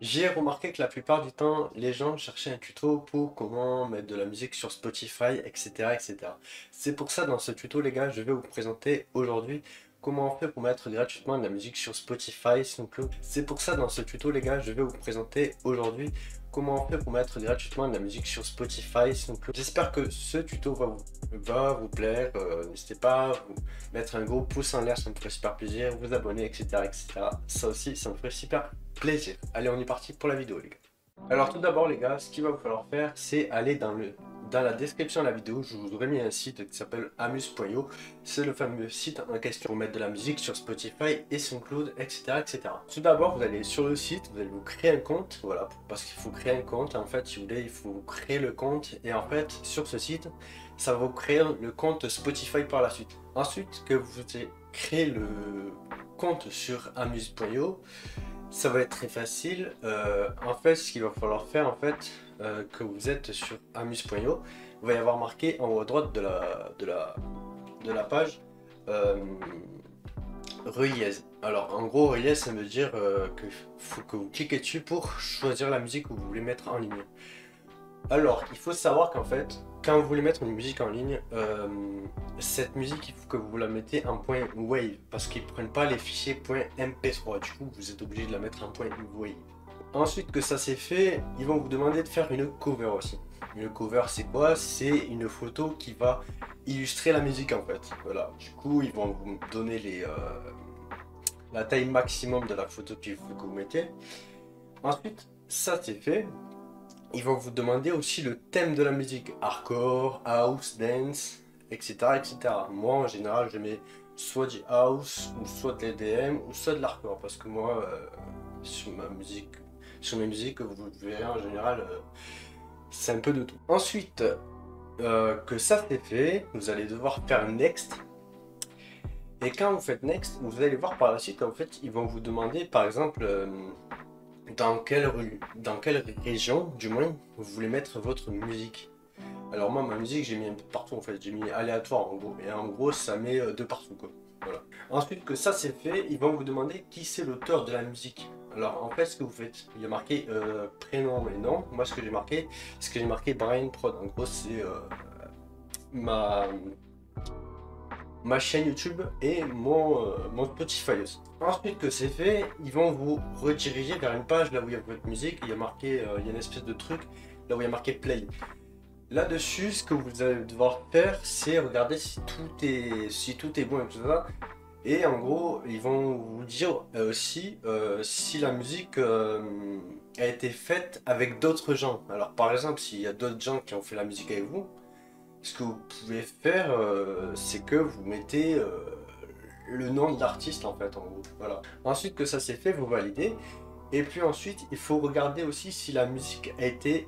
J'ai remarqué que la plupart du temps, les gens cherchaient un tuto pour comment mettre de la musique sur Spotify, etc., etc. C'est pour ça, dans ce tuto, les gars, je vais vous présenter aujourd'hui comment on fait pour mettre gratuitement de la musique sur Spotify, SoundCloud. C'est pour ça, dans ce tuto, les gars, je vais vous présenter aujourd'hui comment on fait pour mettre gratuitement de la musique sur Spotify, SoundCloud. J'espère que ce tuto va vous plaire. N'hésitez pas à vous mettre un gros pouce en l'air, ça me ferait super plaisir. Vous abonner, etc., etc. Ça aussi, ça me ferait super plaisir. Allez, on est parti pour la vidéo, les gars. Alors tout d'abord, les gars, ce qu'il va vous falloir faire, c'est aller dans la description de la vidéo. Je vous aurais mis un site qui s'appelle amuse.io. C'est le fameux site en question pour mettre de la musique sur Spotify et SoundCloud, etc., etc. Tout d'abord, vous allez sur le site, vous allez vous créer un compte, voilà, parce qu'il faut créer un compte. En fait, si vous voulez, il faut créer le compte. Et en fait, sur ce site, ça va vous créer le compte Spotify par la suite. Ensuite, que vous ayez créé le compte sur amuse.io, ça va être très facile. En fait, ce qu'il va falloir faire, en fait, que vous êtes sur amuse.io, il va y avoir marqué en haut à droite de la page Reliez. Alors, en gros, Reliez, ça veut dire qu'il faut que vous cliquez dessus pour choisir la musique que vous voulez mettre en ligne. Alors, il faut savoir qu'en fait, quand vous voulez mettre une musique en ligne, cette musique, il faut que vous la mettez en point .wave parce qu'ils ne prennent pas les fichiers .mp3. Du coup, vous êtes obligé de la mettre en point .wave. Ensuite que ça c'est fait, ils vont vous demander de faire une cover aussi. Une cover, c'est quoi? C'est une photo qui va illustrer la musique en fait. Voilà. Du coup, ils vont vous donner la taille maximum de la photo qu'il faut que vous mettez. Ensuite, ça c'est fait. Ils vont vous demander aussi le thème de la musique, hardcore, house, dance, etc., etc. Moi, en général, je mets soit du house, ou soit de l'EDM, ou soit de l'hardcore, parce que moi, sur mes musiques, vous verrez en général, c'est un peu de tout. Ensuite, que ça c'est fait, vous allez devoir faire next. Et quand vous faites next, vous allez voir par la suite, en fait, ils vont vous demander, par exemple, dans quelle région, du moins, vous voulez mettre votre musique. Alors moi, ma musique, j'ai mis un peu partout en fait, j'ai mis aléatoire en gros, et en gros, ça met de partout quoi. Voilà. Ensuite que ça c'est fait, ils vont vous demander qui c'est l'auteur de la musique. Alors en fait, ce que vous faites, il y a marqué prénom mais non. Moi, ce que j'ai marqué Brian Prod. En gros, c'est ma ma chaîne YouTube et mon Spotify aussi. Ensuite que c'est fait, ils vont vous rediriger vers une page là où il y a votre musique, il y a marqué, il y a une espèce de truc là où il y a marqué play. Là-dessus, ce que vous allez devoir faire, c'est regarder si tout est bon et tout ça. Et en gros, ils vont vous dire aussi si la musique a été faite avec d'autres gens. Alors par exemple, s'il y a d'autres gens qui ont fait la musique avec vous, ce que vous pouvez faire, c'est que vous mettez le nom de l'artiste en fait, en gros. Voilà. Ensuite que ça c'est fait, vous validez. Et puis ensuite, il faut regarder aussi si la musique a été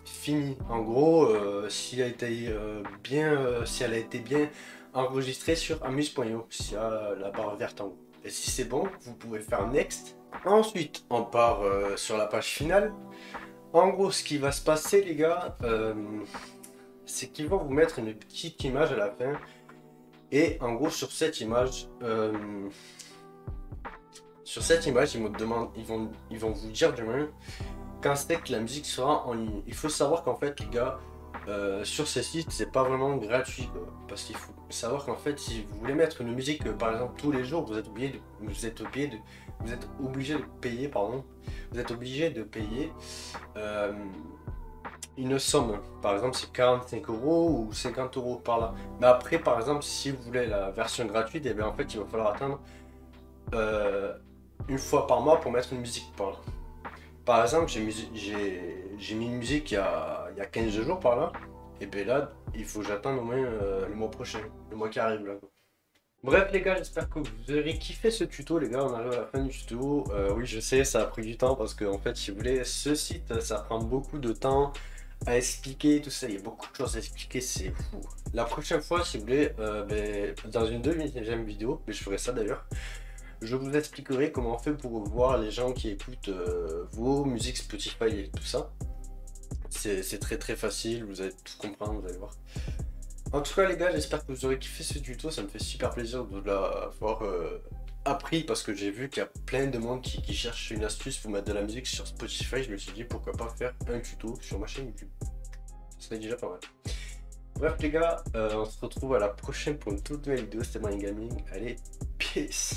finie. En gros, si elle a été bien enregistrée sur amuse.io, si la barre verte en haut. Et si c'est bon, vous pouvez faire next. Ensuite, on part sur la page finale. En gros, ce qui va se passer, les gars, c'est qu'ils vont vous mettre une petite image à la fin. Et en gros, sur cette image, ils vont vous dire du moins quand c'est que la musique sera en ligne. Il faut savoir qu'en fait, les gars, sur ces sites, c'est pas vraiment gratuit, quoi. Parce qu'il faut savoir qu'en fait, si vous voulez mettre une musique, par exemple, tous les jours, vous êtes obligé de payer, pardon. Vous êtes obligé de payer une somme. Par exemple, c'est 45 euros ou 50 euros par là. Mais après, par exemple, si vous voulez la version gratuite, et bien en fait, il va falloir attendre euh, une fois par mois pour mettre une musique par là. Par exemple, j'ai mis une musique il y a 15 jours par là. Et bien là, il faut que j'attende au moins le mois prochain, le mois qui arrive là, quoi. Bref les gars, j'espère que vous aurez kiffé ce tuto les gars, on arrive à la fin du tuto. Oui je sais, ça a pris du temps parce que en fait si vous voulez, ce site ça prend beaucoup de temps à expliquer tout ça, il y a beaucoup de choses à expliquer, c'est fou. La prochaine fois si vous voulez, dans une deuxième vidéo, mais je ferai ça d'ailleurs, je vous expliquerai comment on fait pour voir les gens qui écoutent vos musiques Spotify et tout ça. C'est très très facile, vous allez tout comprendre, vous allez voir. En tout cas les gars, j'espère que vous aurez kiffé ce tuto, ça me fait super plaisir de l'avoir appris parce que j'ai vu qu'il y a plein de monde qui cherche une astuce pour mettre de la musique sur Spotify. Je me suis dit pourquoi pas faire un tuto sur ma chaîne YouTube. Ça serait déjà pas mal. Bref les gars, on se retrouve à la prochaine pour une toute nouvelle vidéo. C'était Mind Gaming. Allez, peace.